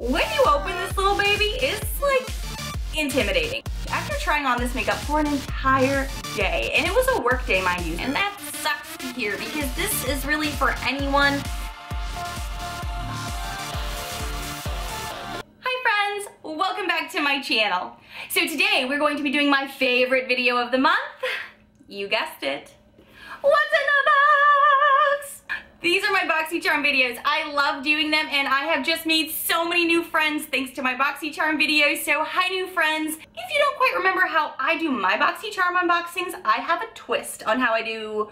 When you open this little baby, it's like intimidating. After trying on this makeup for an entire day, and it was a work day, mind you, and that sucks to hear because this is really for anyone. Hi friends, welcome back to my channel. So today we're going to be doing my favorite video of the month. You guessed it. What's in the box? These are my Boxycharm videos. I love doing them and I have just made so many new friends thanks to my Boxycharm videos. So hi new friends. If you don't quite remember how I do my Boxycharm unboxings, I have a twist on how I do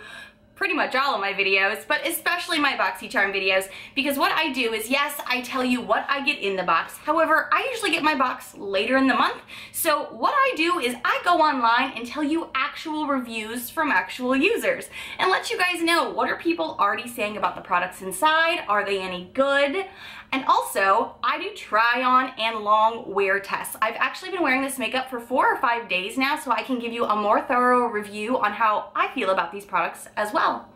pretty much all of my videos, but especially my Boxycharm videos, because what I do is, yes, I tell you what I get in the box. However, I usually get my box later in the month. So what I do is I go online and tell you actual reviews from actual users and let you guys know what are people already saying about the products inside. Are they any good? And also, I do try on and long wear tests. I've actually been wearing this makeup for 4 or 5 days now, so I can give you a more thorough review on how I feel about these products as well.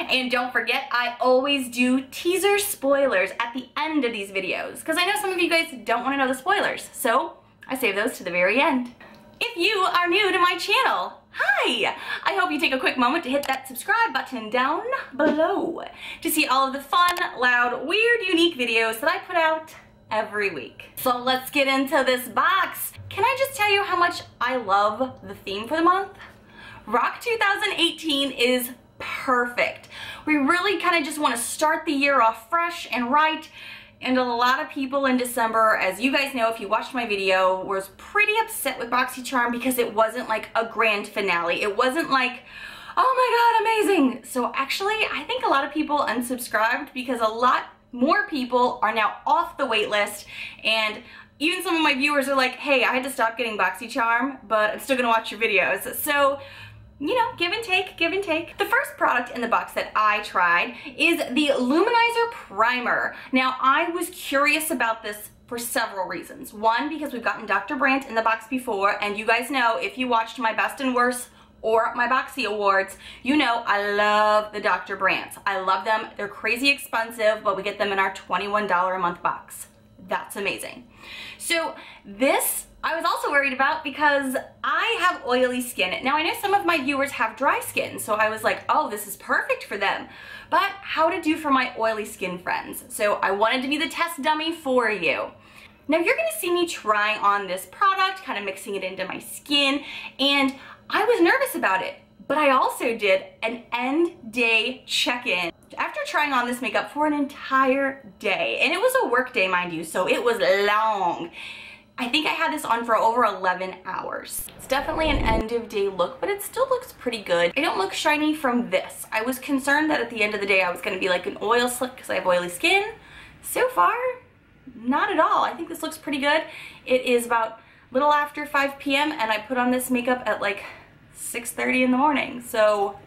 And don't forget, I always do teaser spoilers at the end of these videos, because I know some of you guys don't want to know the spoilers, so I save those to the very end. If you are new to my channel, hi! I hope you take a quick moment to hit that subscribe button down below to see all of the fun, loud, weird, unique videos that I put out every week. So let's get into this box. Can I just tell you how much I love the theme for the month? Rock 2018 is perfect. We really kind of just want to start the year off fresh and right. And a lot of people in December, as you guys know if you watched my video, was pretty upset with Boxycharm because it wasn't like a grand finale. It wasn't like, oh my god, amazing. So actually, I think a lot of people unsubscribed because a lot more people are now off the wait list, and even some of my viewers are like, hey, I had to stop getting Boxycharm, but I'm still gonna watch your videos. So, you know, give and take, give and take. The first product in the box that I tried is the Luminizer Primer. Now, I was curious about this for several reasons. One, because we've gotten Dr. BRANT in the box before, and you guys know, if you watched my Best and Worst or my Boxy Awards, you know I love the Dr. BRANTs. I love them. They're crazy expensive, but we get them in our $21 a month box. That's amazing. So this I was also worried about because I have oily skin. Now I know some of my viewers have dry skin, so I was like, oh, this is perfect for them. But how to do for my oily skin friends? So I wanted to be the test dummy for you. Now you're gonna see me trying on this product, kind of mixing it into my skin, and I was nervous about it, but I also did an end day check-in. After trying on this makeup for an entire day, and it was a work day, mind you, so it was long. I think I had this on for over 11 hours. It's definitely an end of day look, but it still looks pretty good. I don't look shiny from this. I was concerned that at the end of the day I was gonna be like an oil slick because I have oily skin. So far, not at all. I think this looks pretty good. It is about a little after 5 p.m. and I put on this makeup at like 6:30 in the morning, so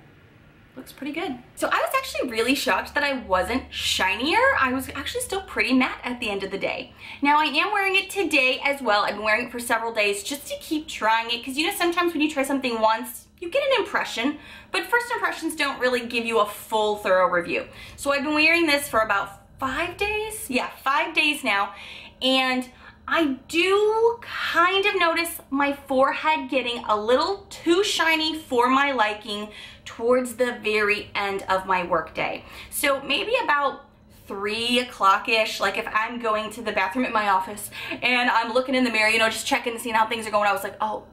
looks pretty good. So I was actually really shocked that I wasn't shinier. I was actually still pretty matte at the end of the day. Now I am wearing it today as well. I've been wearing it for several days just to keep trying it, because you know sometimes when you try something once, you get an impression, but first impressions don't really give you a full thorough review. So I've been wearing this for about 5 days. Yeah, 5 days now, and I do kind of notice my forehead getting a little too shiny for my liking towards the very end of my workday. So maybe about 3 o'clock-ish, like if I'm going to the bathroom at my office and I'm looking in the mirror, you know, just checking and seeing how things are going, I was like, oh,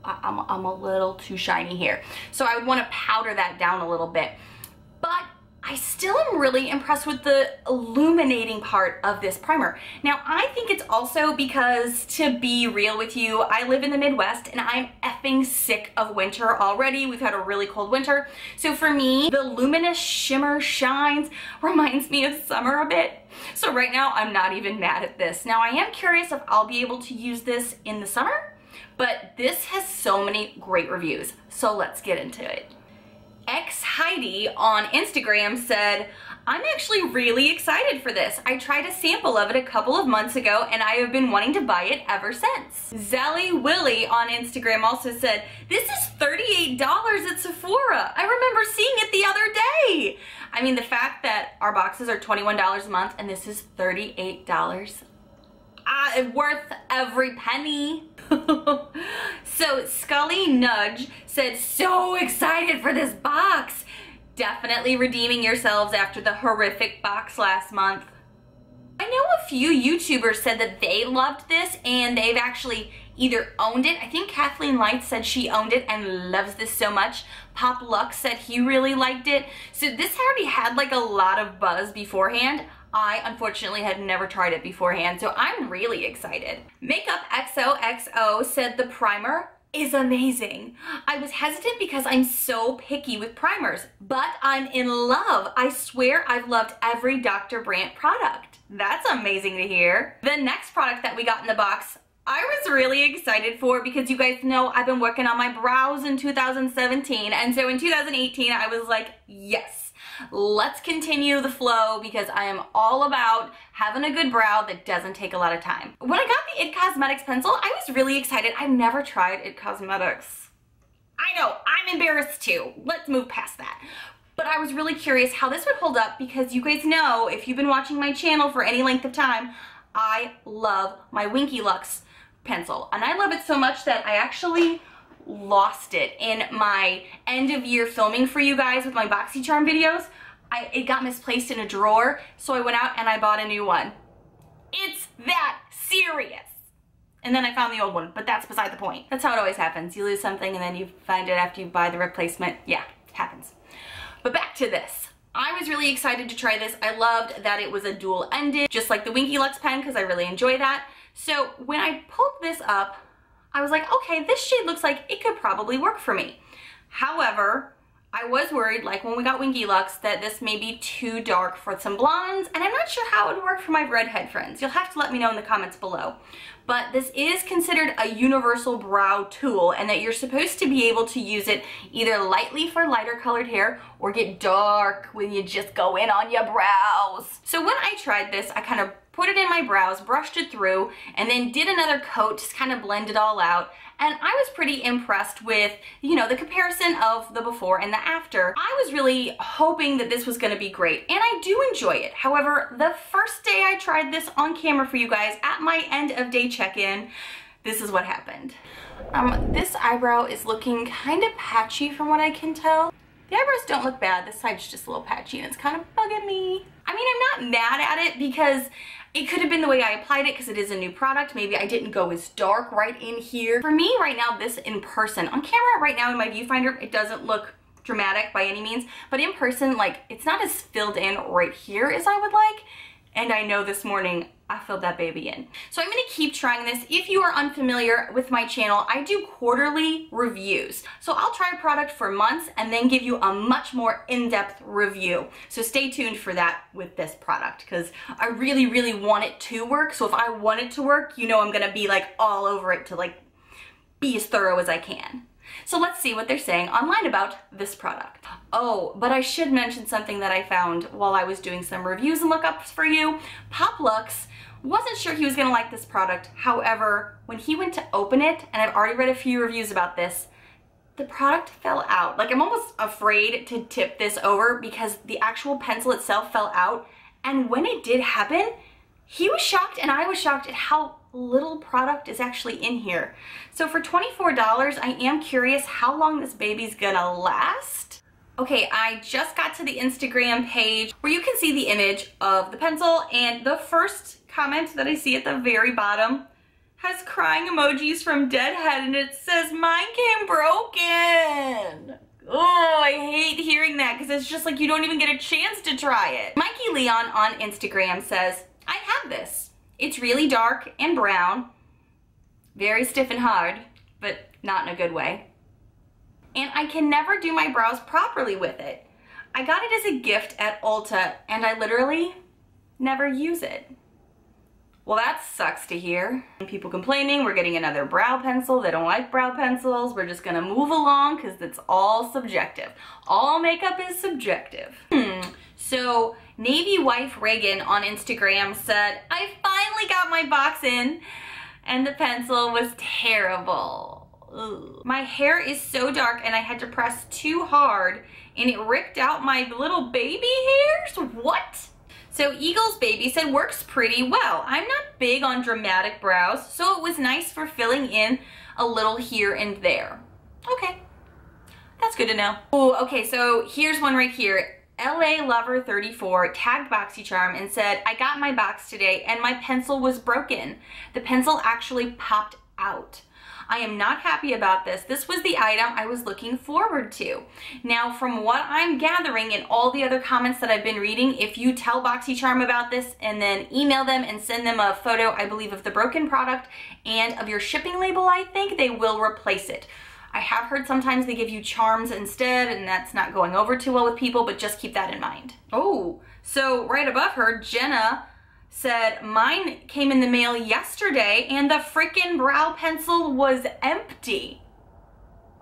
I'm a little too shiny here. So I would want to powder that down a little bit. But I still am really impressed with the illuminating part of this primer. Now, I think it's also because, to be real with you, I live in the Midwest and I'm effing sick of winter already. We've had a really cold winter. So for me, the luminous shimmer shines reminds me of summer a bit. So right now, I'm not even mad at this. Now, I am curious if I'll be able to use this in the summer, but this has so many great reviews. So let's get into it. Heidi on Instagram said, I'm actually really excited for this. I tried a sample of it a couple of months ago and I have been wanting to buy it ever since. Zelly Willy on Instagram also said, this is $38 at Sephora. I remember seeing it the other day. I mean, the fact that our boxes are $21 a month and this is $38, worth every penny. So Scully Nudge said, so excited for this box. Definitely redeeming yourselves after the horrific box last month. I know a few YouTubers said that they loved this and they've actually either owned it. I think Kathleen Light said she owned it and loves this so much. Pop Lux said he really liked it. So this already had like a lot of buzz beforehand. I unfortunately had never tried it beforehand, so I'm really excited. Makeup XOXO said the primer is amazing. I was hesitant because I'm so picky with primers, but I'm in love. I swear I've loved every Dr. Brandt product. That's amazing to hear. The next product that we got in the box, I was really excited for because you guys know I've been working on my brows in 2017, and so in 2018 I was like, yes. Let's continue the flow because I am all about having a good brow that doesn't take a lot of time. When I got the IT Cosmetics pencil, I was really excited. I've never tried IT Cosmetics. I know, I'm embarrassed too. Let's move past that. But I was really curious how this would hold up because you guys know, if you've been watching my channel for any length of time, I love my Winky Lux pencil. And I love it so much that I actually lost it in my end of year filming for you guys with my Boxycharm videos. It got misplaced in a drawer, so I went out and I bought a new one. It's that serious. And then I found the old one, but that's beside the point. That's how it always happens. You lose something and then you find it after you buy the replacement. Yeah, it happens. But back to this. I was really excited to try this. I loved that it was a dual-ended, just like the Winky Lux pen, because I really enjoy that. So when I pulled this up, I was like, okay, this shade looks like it could probably work for me. However, I was worried, like when we got Winky Lux, that this may be too dark for some blondes, and I'm not sure how it would work for my redhead friends. You'll have to let me know in the comments below. But this is considered a universal brow tool, and that you're supposed to be able to use it either lightly for lighter colored hair or get dark when you just go in on your brows. So when I tried this, I kind of put it in my brows, brushed it through, and then did another coat, just kind of blend it all out. And I was pretty impressed with, you know, the comparison of the before and the after. I was really hoping that this was gonna be great, and I do enjoy it. However, the first day I tried this on camera for you guys at my end of day check-in, this is what happened. This eyebrow is looking kind of patchy from what I can tell. The eyebrows don't look bad. This side's just a little patchy and it's kind of bugging me. I mean, I'm not mad at it because it could have been the way I applied it because it is a new product. Maybe I didn't go as dark right in here. For me right now, this in person, on camera right now in my viewfinder, it doesn't look dramatic by any means, but in person, like, it's not as filled in right here as I would like. And I know this morning I filled that baby in. So I'm gonna keep trying this. If you are unfamiliar with my channel, I do quarterly reviews. So I'll try a product for months and then give you a much more in-depth review. So stay tuned for that with this product because I really, really want it to work. So if I want it to work, you know I'm gonna be like all over it to like be as thorough as I can. So let's see what they're saying online about this product. Oh, but I should mention something that I found while I was doing some reviews and lookups for you. Pop Lux wasn't sure he was gonna like this product. However, when he went to open it, and I've already read a few reviews about this, the product fell out. Like, I'm almost afraid to tip this over because the actual pencil itself fell out. And when it did happen, he was shocked and I was shocked at how little product is actually in here. So for $24, I am curious how long this baby's gonna last. Okay, I just got to the Instagram page where you can see the image of the pencil, and the first comment that I see at the very bottom has crying emojis from Deadhead, and it says, "Mine came broken." Oh, I hate hearing that because it's just like you don't even get a chance to try it. Mikey Leon on Instagram says, "I have this. It's really dark and brown, very stiff and hard, but not in a good way. And I can never do my brows properly with it. I got it as a gift at Ulta and I literally never use it." Well, that sucks to hear. People complaining we're getting another brow pencil. They don't like brow pencils. We're just gonna move along because it's all subjective. All makeup is subjective. So Navy Wife Reagan on Instagram said, I finally got my box in and the pencil was terrible. Ugh. My hair is so dark and I had to press too hard and it ripped out my little baby hairs? What? So Eagles Baby said, works pretty well. I'm not big on dramatic brows, so it was nice for filling in a little here and there. Okay, that's good to know. Oh, okay, so here's one right here. LA Lover 34 tagged Boxycharm and said, I got my box today and my pencil was broken. The pencil actually popped out. I am not happy about this. This was the item I was looking forward to. Now, from what I'm gathering and all the other comments that I've been reading, if you tell Boxycharm about this and then email them and send them a photo, I believe, of the broken product and of your shipping label, I think they will replace it. I have heard sometimes they give you charms instead, and that's not going over too well with people, but just keep that in mind. Oh, so right above her, Jenna said, mine came in the mail yesterday and the frickin' brow pencil was empty.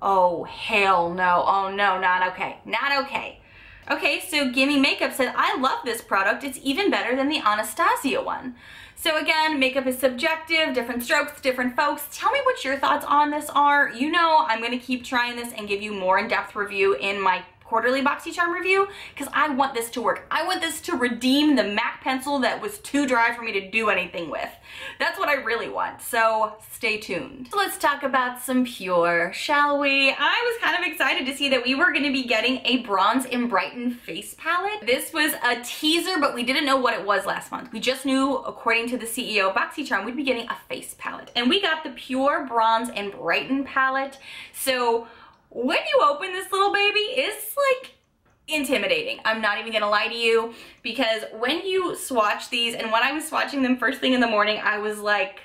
Oh, hell no. Oh no, not okay. Not okay. Okay, so Gimme Makeup said, I love this product. It's even better than the Anastasia one. So again, makeup is subjective, different strokes, different folks. Tell me what your thoughts on this are. You know I'm gonna keep trying this and give you more in-depth review in my quarterly Boxycharm review because I want this to work. I want this to redeem the MAC pencil that was too dry for me to do anything with. That's what I really want, so stay tuned. So let's talk about some PUR, shall we? I was kind of excited to see that we were going to be getting a Bronze Brighten face palette. This was a teaser, but we didn't know what it was last month. We just knew, according to the CEO of Boxycharm, we'd be getting a face palette. And we got the PUR Bronze Brighten palette. So when you open this little baby, it's like intimidating. I'm not even gonna lie to you, because when you swatch these, and when I was swatching them first thing in the morning, I was like,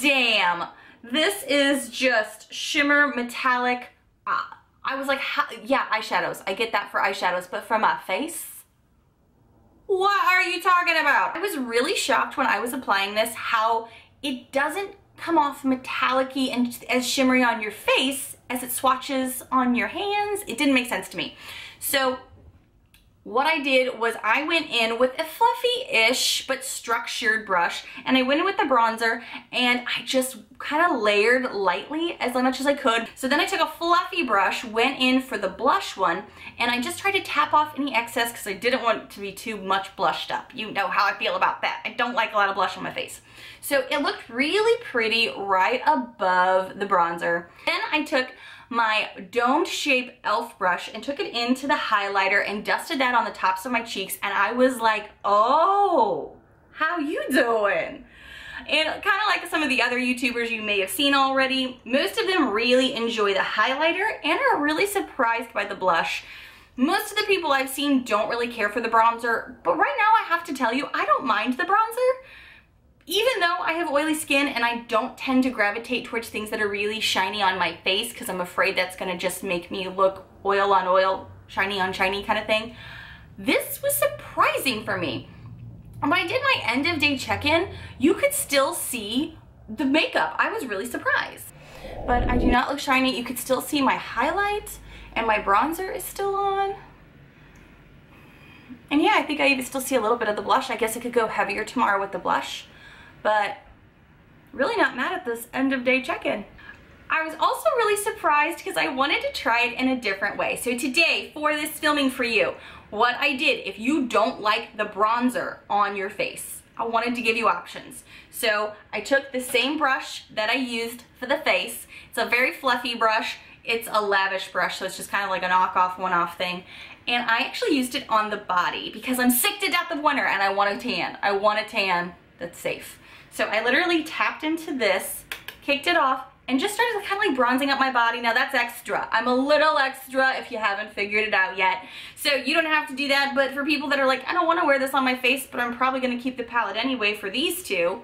damn, this is just shimmer metallic. I was like, yeah, eyeshadows. I get that for eyeshadows, but from a face? What are you talking about? I was really shocked when I was applying this how it doesn't come off metallic-y and as shimmery on your face as it swatches on your hands. It didn't make sense to me. So what I did was I went in with a fluffy-ish but structured brush, and I went in with the bronzer and I just kind of layered lightly as much as I could. So then I took a fluffy brush, went in for the blush one, and I just tried to tap off any excess because I didn't want it to be too much blushed up. You know how I feel about that. I don't like a lot of blush on my face. So it looked really pretty right above the bronzer. Then I took my domed shape e.l.f. brush and took it into the highlighter and dusted that on the tops of my cheeks, and I was like, oh, how you doing? And kind of like some of the other YouTubers you may have seen already, most of them really enjoy the highlighter and are really surprised by the blush. Most of the people I've seen don't really care for the bronzer, but right now I have to tell you, I don't mind the bronzer. Even though I have oily skin and I don't tend to gravitate towards things that are really shiny on my face because I'm afraid that's gonna just make me look oil on oil, shiny on shiny kind of thing, this was surprising for me. When I did my end of day check-in, you could still see the makeup. I was really surprised. But I do not look shiny. You could still see my highlight and my bronzer is still on. And yeah, I think I even still see a little bit of the blush. I guess I could go heavier tomorrow with the blush. But really not mad at this end of day check-in. I was also really surprised because I wanted to try it in a different way. So today, for this filming for you, what I did, if you don't like the bronzer on your face, I wanted to give you options. So I took the same brush that I used for the face. It's a very fluffy brush. It's a lavish brush, so it's just kind of like a knockoff, one-off thing. And I actually used it on the body because I'm sick to death of winter and I want a tan. I want a tan that's safe. So I literally tapped into this, kicked it off, and just started kind of like bronzing up my body. Now that's extra. I'm a little extra if you haven't figured it out yet. So you don't have to do that, but for people that are like, I don't want to wear this on my face, but I'm probably going to keep the palette anyway for these two,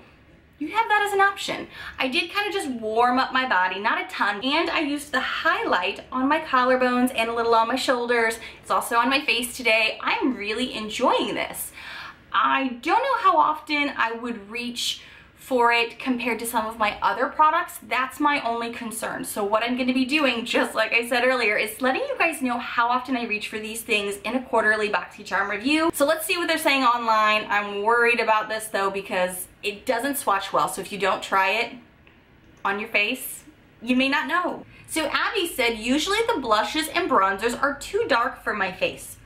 you have that as an option. I did kind of just warm up my body, not a ton, and I used the highlight on my collarbones and a little on my shoulders. It's also on my face today. I'm really enjoying this. I don't know how often I would reach for it compared to some of my other products. That's my only concern. So what I'm gonna be doing, just like I said earlier, is letting you guys know how often I reach for these things in a quarterly Boxycharm review. So let's see what they're saying online. I'm worried about this though because it doesn't swatch well. So if you don't try it on your face, you may not know. So Abby said, usually the blushes and bronzers are too dark for my face,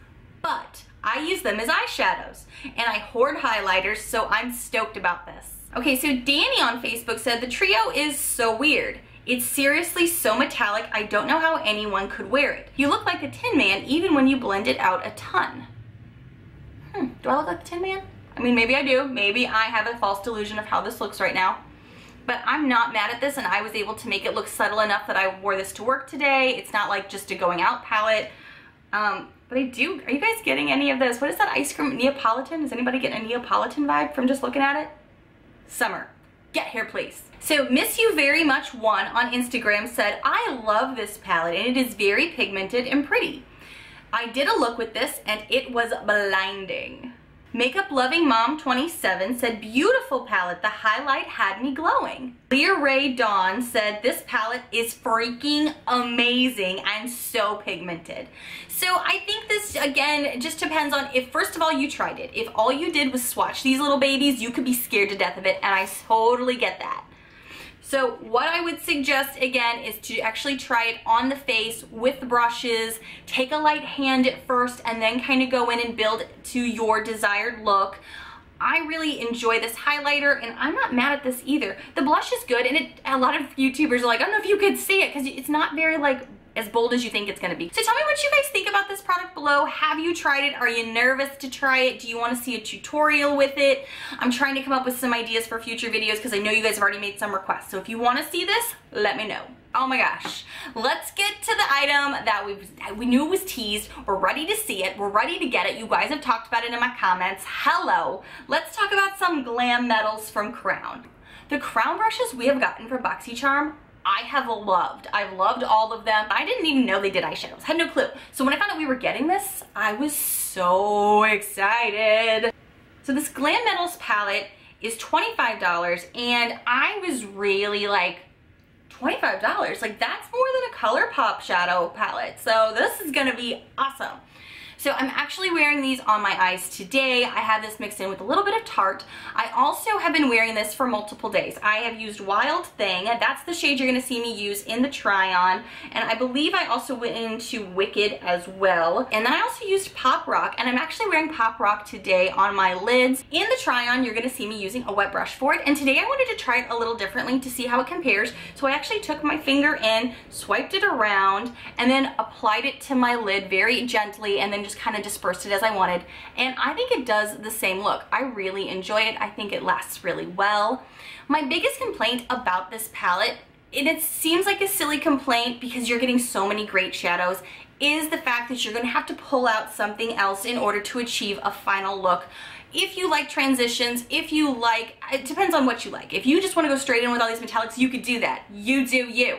but I use them as eyeshadows and I hoard highlighters, so I'm stoked about this. Okay, so Danny on Facebook said, the trio is so weird. It's seriously so metallic, I don't know how anyone could wear it. You look like a Tin Man even when you blend it out a ton. Do I look like the Tin Man? I mean, maybe I do. Maybe I have a false delusion of how this looks right now. But I'm not mad at this, and I was able to make it look subtle enough that I wore this to work today. It's not like just a going out palette. But I do, are you guys getting any of this? What is that ice cream, Neapolitan? Is anybody getting a Neapolitan vibe from just looking at it? Summer, get here please. So Miss You Very Much One on Instagram said, I love this palette and it is very pigmented and pretty. I did a look with this and it was blinding. Makeup Loving Mom 27 said, beautiful palette, the highlight had me glowing. Leah Ray Dawn said, this palette is freaking amazing and so pigmented. So I think this, again, just depends on if, first of all, you tried it. If all you did was swatch these little babies, you could be scared to death of it, and I totally get that. So what I would suggest, again, is to actually try it on the face with the brushes, take a light hand at first, and then kind of go in and build to your desired look. I really enjoy this highlighter, and I'm not mad at this either. The blush is good, and a lot of YouTubers are like, I don't know if you could see it, because it's not very, like, as bold as you think it's gonna be. So tell me what you guys think about this product below. Have you tried it? Are you nervous to try it? Do you wanna see a tutorial with it? I'm trying to come up with some ideas for future videos because I know you guys have already made some requests. So if you wanna see this, let me know. Oh my gosh. Let's get to the item that we knew was teased. We're ready to see it. We're ready to get it. You guys have talked about it in my comments. Hello. Let's talk about some glam metals from Crown. The Crown brushes we have gotten from Boxycharm, I have loved. I've loved all of them. I didn't even know they did eyeshadows. Had no clue. So when I found out we were getting this, I was so excited. So this Glam Metals palette is $25, and I was really like, $25? Like, that's more than a ColourPop shadow palette. So this is gonna be awesome. So I'm actually wearing these on my eyes today. I have this mixed in with a little bit of Tarte. I also have been wearing this for multiple days. I have used Wild Thing. That's the shade you're gonna see me use in the try-on. And I believe I also went into Wicked as well. And then I also used Poprock, and I'm actually wearing Poprock today on my lids. In the try-on, you're gonna see me using a wet brush for it. And today I wanted to try it a little differently to see how it compares. So I actually took my finger in, swiped it around, and then applied it to my lid very gently, and then just kind of dispersed it as I wanted, and I think it does the same look. I really enjoy it. I think it lasts really well. My biggest complaint about this palette, and it seems like a silly complaint because you're getting so many great shadows, is the fact that you're going to have to pull out something else in order to achieve a final look. If you like transitions, if you like, it depends on what you like. If you just want to go straight in with all these metallics, you could do that. You do you.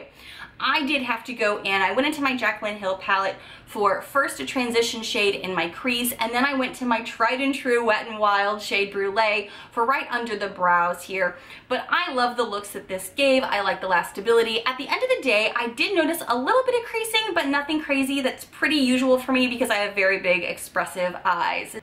I did have to go in. I went into my Jaclyn Hill palette for first a transition shade in my crease, and then I went to my tried and true Wet n Wild shade Brulee for right under the brows here. But I love the looks that this gave. I like the lastability. At the end of the day, I did notice a little bit of creasing, but nothing crazy. That's pretty usual for me because I have very big expressive eyes.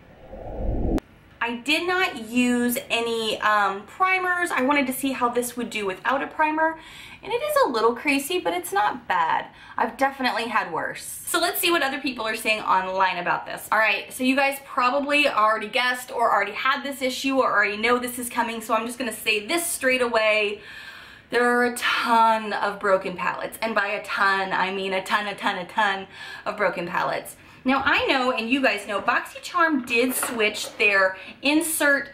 I did not use any primers. I wanted to see how this would do without a primer. And it is a little creasy, but it's not bad. I've definitely had worse. So let's see what other people are saying online about this. All right, so you guys probably already guessed or already had this issue or already know this is coming, so I'm just gonna say this straight away. There are a ton of broken palettes, and by a ton, I mean a ton of broken palettes. Now I know, and you guys know, Boxycharm did switch their insert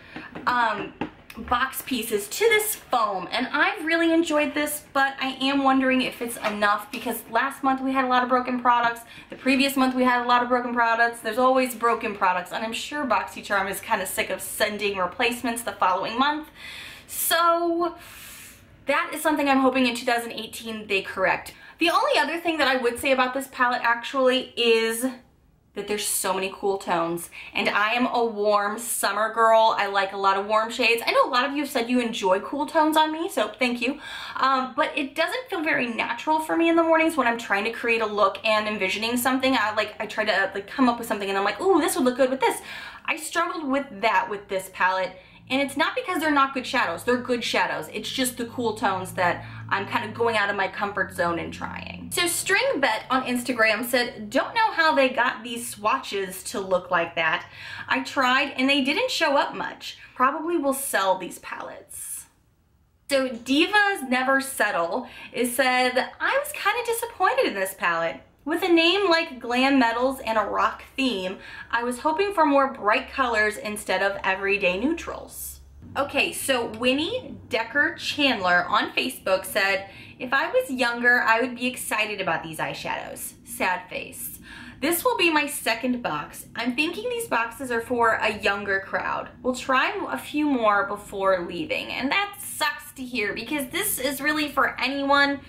box pieces to this foam, and I've really enjoyed this, but I am wondering if it's enough because last month we had a lot of broken products, the previous month we had a lot of broken products. There's always broken products, and I'm sure Boxycharm is kind of sick of sending replacements the following month. So that is something I'm hoping in 2018 they correct. The only other thing that I would say about this palette actually is that there's so many cool tones, and I am a warm summer girl. I like a lot of warm shades. I know a lot of you have said you enjoy cool tones on me, so thank you. But it doesn't feel very natural for me in the mornings when I'm trying to create a look and envisioning something. I try to like come up with something and I'm like, ooh, this would look good with this. I struggled with that with this palette. And it's not because they're not good shadows. They're good shadows. It's just the cool tones that I'm kind of going out of my comfort zone and trying. So String Bet on Instagram said, don't know how they got these swatches to look like that. I tried and they didn't show up much. Probably will sell these palettes. So Divas Never Settle is said, I was kind of disappointed in this palette. With a name like Glam Metals and a rock theme, I was hoping for more bright colors instead of everyday neutrals. Okay, so Winnie Decker Chandler on Facebook said, if I was younger, I would be excited about these eyeshadows. Sad face. This will be my second box. I'm thinking these boxes are for a younger crowd. We'll try a few more before leaving, and that sucks to hear because this is really for anyone.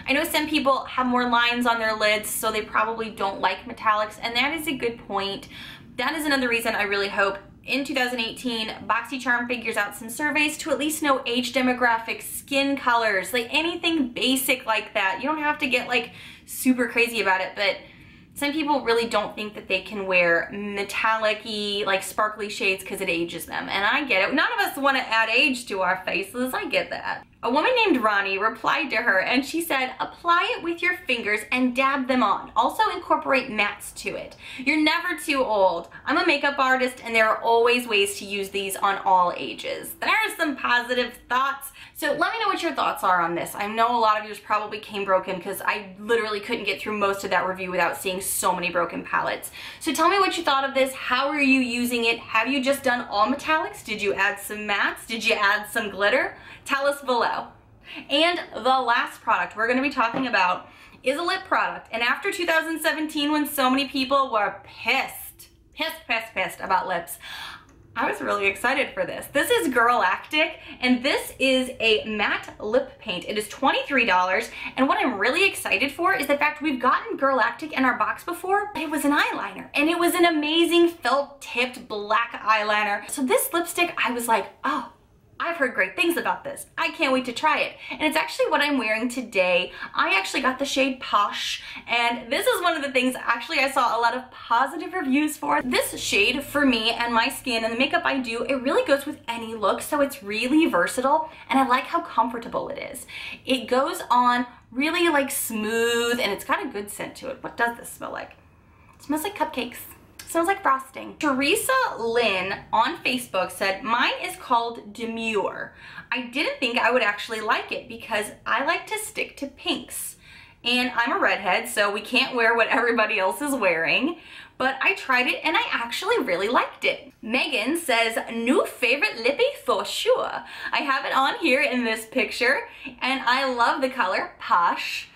I know some people have more lines on their lids, so they probably don't like metallics, and that is a good point. That is another reason I really hope in 2018, Boxycharm figures out some surveys to at least know age demographics, skin colors, like anything basic like that. You don't have to get like super crazy about it, but some people really don't think that they can wear metallic-y, like sparkly shades because it ages them, and I get it. None of us want to add age to our faces, I get that. A woman named Ronnie replied to her and she said, apply it with your fingers and dab them on. Also incorporate mattes to it. You're never too old. I'm a makeup artist and there are always ways to use these on all ages. There are some positive thoughts. So let me know what your thoughts are on this. I know a lot of yours probably came broken because I literally couldn't get through most of that review without seeing so many broken palettes. So tell me what you thought of this. How are you using it? Have you just done all metallics? Did you add some mattes? Did you add some glitter? Tell us below. And the last product we're going to be talking about is a lip product. And after 2017, when so many people were pissed about lips, I was really excited for this. This is Girlactik, and this is a matte lip paint. It is $23, and what I'm really excited for is the fact we've gotten Girlactik in our box before, but it was an eyeliner, and it was an amazing felt-tipped black eyeliner. So this lipstick, I was like, oh, I've heard great things about this. I can't wait to try it. And it's actually what I'm wearing today. I actually got the shade Posh, and this is one of the things actually I saw a lot of positive reviews for. This shade for me and my skin and the makeup I do, it really goes with any look, so it's really versatile, and I like how comfortable it is. It goes on really like smooth, and it's got a good scent to it. What does this smell like? It smells like cupcakes. Smells like frosting. Teresa Lynn on Facebook said, mine is called Demure. I didn't think I would actually like it because I like to stick to pinks. And I'm a redhead, so we can't wear what everybody else is wearing. But I tried it and I actually really liked it. Megan says, new favorite lippy for sure. I have it on here in this picture and I love the color Posh.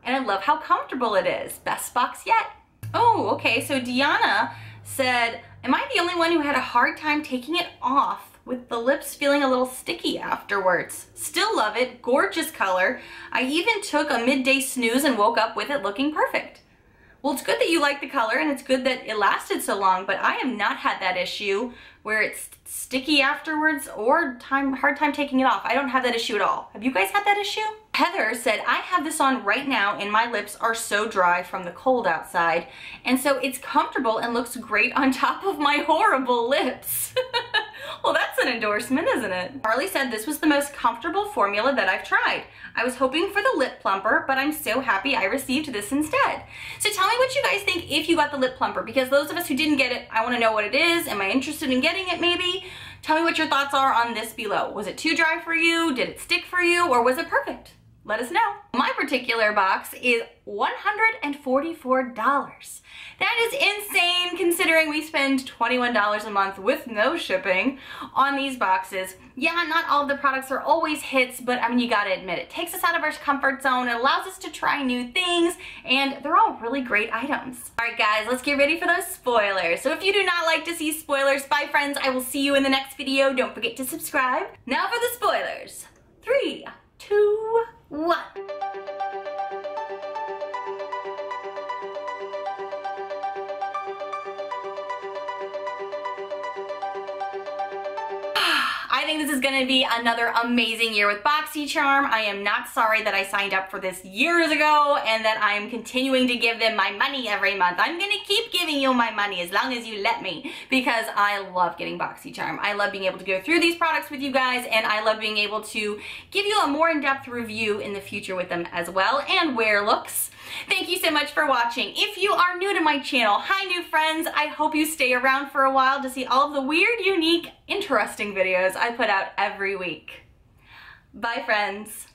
And I love how comfortable it is. Best box yet. Oh, okay, so Deanna said, am I the only one who had a hard time taking it off with the lips feeling a little sticky afterwards? Still love it, gorgeous color. I even took a midday snooze and woke up with it looking perfect. Well, it's good that you like the color and it's good that it lasted so long, but I have not had that issue where it's sticky afterwards or hard time taking it off. I don't have that issue at all. Have you guys had that issue? Heather said, I have this on right now and my lips are so dry from the cold outside, and so it's comfortable and looks great on top of my horrible lips. Well, that's an endorsement, isn't it? Carly said this was the most comfortable formula that I've tried. I was hoping for the lip plumper, but I'm so happy I received this instead. So tell me what you guys think if you got the lip plumper, because those of us who didn't get it, I want to know what it is. Am I interested in getting it maybe? Tell me what your thoughts are on this below. Was it too dry for you? Did it stick for you? Or was it perfect? Let us know. My particular box is $144. That is insane considering we spend $21 a month with no shipping on these boxes. Yeah, not all of the products are always hits, but I mean, you gotta admit, it takes us out of our comfort zone, it allows us to try new things, and they're all really great items. All right, guys, let's get ready for those spoilers. So if you do not like to see spoilers, bye friends, I will see you in the next video. Don't forget to subscribe. Now for the spoilers. 3, 2, 1. think this is gonna be another amazing year with Boxycharm. I am not sorry that I signed up for this years ago and that I am continuing to give them my money every month. I'm gonna keep giving you my money as long as you let me, because I love getting Boxycharm. I love being able to go through these products with you guys, and I love being able to give you a more in-depth review in the future with them as well, and wear looks. Thank you so much for watching. If you are new to my channel, hi new friends. I hope you stay around for a while to see all of the weird, unique, interesting videos I put out every week. Bye friends.